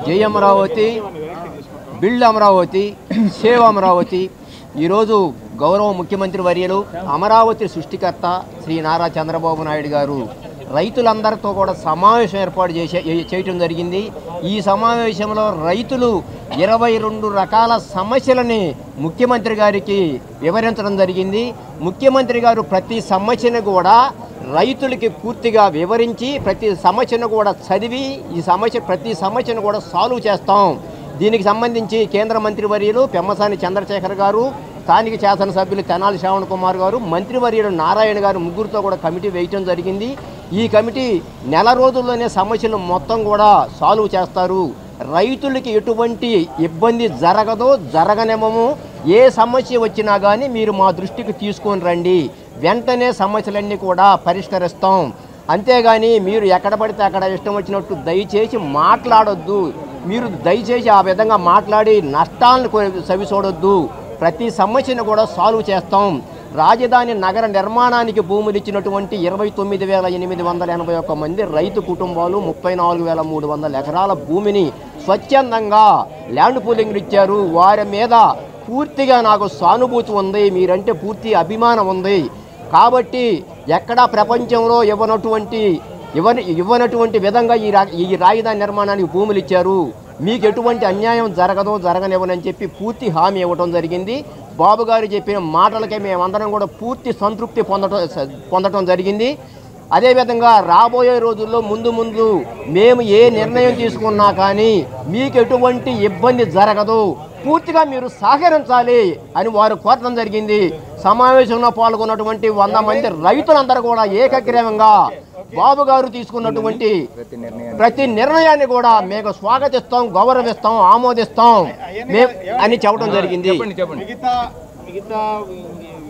జై Amaravati, build Amaravati, save Amaravati. ఈరోజు గౌరవ ముఖ్యమంత్రి వర్యులు అమరావతి సృష్టికర్త శ్రీ నారా చంద్రబాబు నాయుడు గారు రైతులందరితో కూడా సమావేశం ఏర్పాటు చేయటం జరిగింది. ఈ సమావేశంలో రైతులు 22 రకాల సమస్యలని ముఖ్యమంత్రి గారికి వివరించడం జరిగింది. ముఖ్యమంత్రి గారు ప్రతి సమస్యను కూడా రైతులకి పూర్తిగా వివరించి ప్రతి సమస్యను కూడా చదివి ప్రతి సమస్యను కూడా సాల్వ్ చేస్తాం. దీనికి సంబంధించి కేంద్ర మంత్రి వర్యులు పెమ్మసాని చంద్రశేఖర్ గారు, స్థానిక శాసనసభ్యులు తెనాలి శ్రావణ్ కుమార్ గారు, మంత్రివర్యులు నారాయణ గారు ముగ్గురితో కూడా కమిటీ వేయటం జరిగింది. ఈ కమిటీ నెల రోజుల్లోనే సమస్యలు మొత్తం కూడా సాల్వ్ చేస్తారు. రైతులకి ఎటువంటి ఇబ్బంది జరగదో జరగనేమో. ఏ సమస్య వచ్చినా కానీ మీరు మా దృష్టికి తీసుకొని రండి, వెంటనే సమస్యలన్నీ కూడా పరిష్కరిస్తాం. అంతేగాని మీరు ఎక్కడ పడితే అక్కడ ఇష్టం వచ్చినట్టు దయచేసి మాట్లాడొద్దు. మీరు దయచేసి ఆ విధంగా మాట్లాడి నష్టాలను సవి చూడొద్దు. ప్రతి సమస్యను కూడా సాల్వ్ చేస్తాం. రాజధాని నగర నిర్మాణానికి భూములు ఇచ్చినటువంటి 29,881 మంది రైతు కుటుంబాలు 34,300 ఎకరాల భూమిని స్వచ్ఛందంగా ల్యాండ్ పూలింగ్ ఇచ్చారు. వారి మీద పూర్తిగా నాకు సానుభూతి ఉంది, మీరంటే పూర్తి అభిమానం ఉంది. కాబట్టి ఎక్కడా ప్రపంచంలో ఇవ్వనటువంటి విధంగా ఈ రాజధాని నిర్మాణానికి భూములు ఇచ్చారు. మీకు ఎటువంటి అన్యాయం జరగనివ్వనని చెప్పి పూర్తి హామీ ఇవ్వడం జరిగింది. బాబు గారు చెప్పిన మాటలకే మేమందరం కూడా పూర్తి సంతృప్తి పొందడం జరిగింది. అదేవిధంగా రాబోయే రోజుల్లో ముందు మేము ఏ నిర్ణయం తీసుకున్నా కానీ మీకు ఎటువంటి ఇబ్బంది జరగదు, పూర్తిగా మీరు సహకరించాలి అని వారు కోరడం జరిగింది. సమావేశంలో పాల్గొన్నటువంటి 100 మంది రైతులందరూ కూడా ఏకగ్రీవంగా బాబు గారు తీసుకున్నటువంటి ప్రతి నిర్ణయాన్ని కూడా మేము స్వాగతిస్తాం, గౌరవిస్తాం, ఆమోదిస్తాం అని చెప్పడం జరిగింది. మిగతా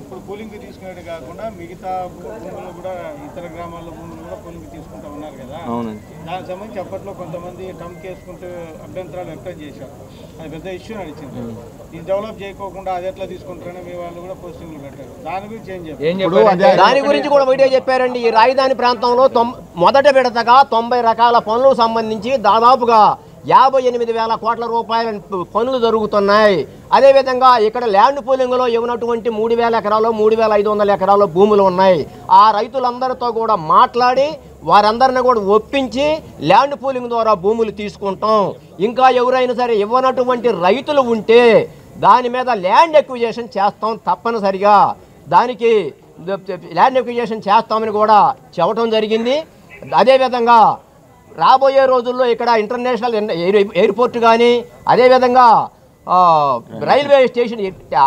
ఇప్పుడు పోలింగ్ తీసుకునేది కాకుండా మిగతా భూములు కూడా ఇతర గ్రామాల్లో భూములు కూడా పోలింగ్ తీసుకుంటూ ఉన్నారు కదా. దానికి సంబంధించి అప్పట్లో కొంతమంది టమ్ చేసుకుంటూ అభ్యంతరాలు వ్యక్తం చేశారు. అది పెద్ద ఇష్యూ నడిచింది. ఇది డెవలప్ చేయకోకుండా అది ఎట్లా తీసుకుంటారని మీ వాళ్ళు కూడా పోస్టింగ్లు పెట్టారు. దాని గురించి దాని గురించి కూడా వీడియో చెప్పారండి. ఈ రాజధాని ప్రాంతంలో మొదట విడతగా 90 రకాల పనులకు సంబంధించి దాదాపుగా 58,000 కోట్ల రూపాయల పనులు జరుగుతున్నాయి. అదేవిధంగా ఇక్కడ ల్యాండ్ పూలింగ్లో ఇవ్వనటువంటి 3,000 ఎకరాలు 3,500 ఎకరాల భూములు ఉన్నాయి. ఆ రైతులందరితో కూడా మాట్లాడి వారందరిని కూడా ఒప్పించి ల్యాండ్ పూలింగ్ ద్వారా భూములు తీసుకుంటాం. ఇంకా ఎవరైనా సరే ఇవ్వనటువంటి రైతులు ఉంటే దాని మీద ల్యాండ్ ఎక్విజేషన్ చేస్తాం. తప్పనిసరిగా దానికి ల్యాండ్ ఎక్విజేషన్ చేస్తామని కూడా చెప్పడం జరిగింది. అదేవిధంగా రాబోయే రోజుల్లో ఇక్కడ ఇంటర్నేషనల్ ఎయిర్పోర్ట్ కానీ అదేవిధంగా రైల్వే స్టేషన్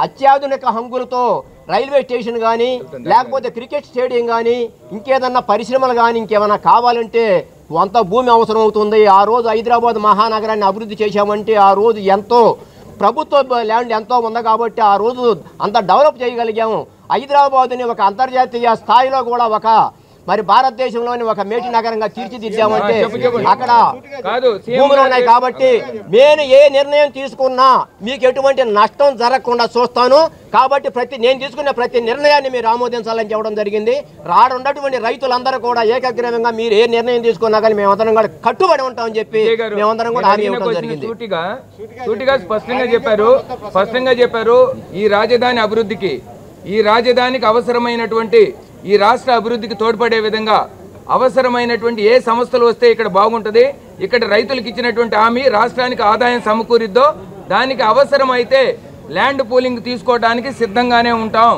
అత్యాధునిక హంగులతో రైల్వే స్టేషన్ కానీ లేకపోతే క్రికెట్ స్టేడియం కానీ ఇంకేదన్నా పరిశ్రమలు కానీ ఇంకేమైనా కావాలంటే కొంత భూమి అవసరం అవుతుంది. ఆ రోజు హైదరాబాద్ మహానగరాన్ని అభివృద్ధి చేశామంటే ఆ రోజు ఎంతో ప్రభుత్వ ల్యాండ్ ఎంతో ఉంది కాబట్టి ఆ రోజు అంత డెవలప్ చేయగలిగాము. హైదరాబాద్ని ఒక అంతర్జాతీయ స్థాయిలో కూడా మరి భారతదేశంలోని ఒక మేటి నగరంగా తీర్చిదిద్దామంటే అక్కడ భూములు ఉన్నాయి. కాబట్టి నేను ఏ నిర్ణయం తీసుకున్నా మీకు ఎటువంటి నష్టం జరగకుండా చూస్తాను. కాబట్టి నేను తీసుకున్న ప్రతి నిర్ణయాన్ని మీరు ఆమోదించాలని చెప్పడం జరిగింది. రానున్నటువంటి రైతులందరూ కూడా ఏకగ్రీవంగా మీరు ఏ నిర్ణయం తీసుకున్నా కానీ మేమందరం కూడా కట్టుబడి ఉంటామని చెప్పి మేమందరం కూడా హామీ ఇవ్వడం జరిగింది. స్పష్టంగా చెప్పారు ఈ రాజధాని అభివృద్ధికి, ఈ రాజధానికి అవసరమైనటువంటి ఈ రాష్ట్ర అభివృద్ధికి తోడ్పడే విధంగా అవసరమైనటువంటి ఏ సంస్థలు వస్తే ఇక్కడ బాగుంటుంది, ఇక్కడ రైతులకు ఇచ్చినటువంటి హామీ రాష్ట్రానికి ఆదాయం సమకూరిద్దో దానికి అవసరమైతే ల్యాండ్ పూలింగ్ తీసుకోవడానికి సిద్ధంగానే ఉంటాం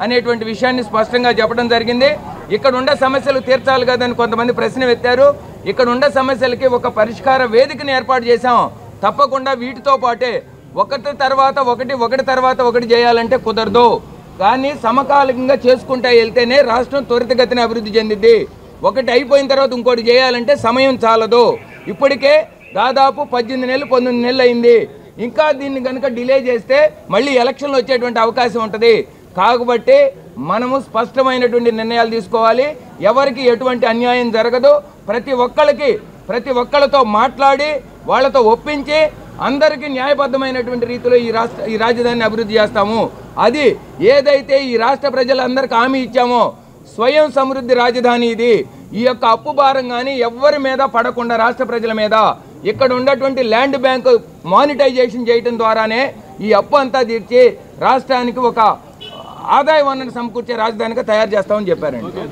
అనేటువంటి విషయాన్ని స్పష్టంగా చెప్పడం జరిగింది. ఇక్కడ ఉండే సమస్యలు తీర్చాలి కదని కొంతమంది ప్రశ్న ఎత్తారు. ఇక్కడ ఉండే సమస్యలకి ఒక పరిష్కార వేదికను ఏర్పాటు చేశాం. తప్పకుండా వీటితో పాటే ఒకటి తర్వాత ఒకటి చేయాలంటే కుదరదు. కానీ సమకాలికంగా చేసుకుంటా వెళ్తేనే రాష్ట్రం త్వరితగతిన అభివృద్ధి చెందిద్ది. ఒకటి అయిపోయిన తర్వాత ఇంకోటి చేయాలంటే సమయం చాలదు. ఇప్పటికే దాదాపు 18 నెలలు 19 నెలలు అయింది. ఇంకా దీన్ని కనుక డిలే చేస్తే మళ్ళీ ఎలక్షన్లు వచ్చేటువంటి అవకాశం ఉంటుంది. కాబట్టి మనము స్పష్టమైనటువంటి నిర్ణయాలు తీసుకోవాలి. ఎవరికి ఎటువంటి అన్యాయం జరగదు. ప్రతి ఒక్కళ్ళతో మాట్లాడి వాళ్ళతో ఒప్పించి అందరికీ న్యాయబద్ధమైనటువంటి రీతిలో ఈ రాజధానిని అభివృద్ధి చేస్తాము. అది ఏదైతే ఈ రాష్ట్ర ప్రజలందరికీ హామీ ఇచ్చామో స్వయం సమృద్ధి రాజధాని ఇది. ఈ యొక్క అప్పు భారం కానీ ఎవరి మీద పడకుండా రాష్ట్ర ప్రజల మీద ఇక్కడ ఉన్నటువంటి ల్యాండ్ బ్యాంక్ మానిటైజేషన్ చేయడం ద్వారానే ఈ అప్పు అంతా తీర్చి రాష్ట్రానికి ఒక ఆదాయ వనరును సమకూర్చే రాజధానిగా తయారు చేస్తామని చెప్పారండి.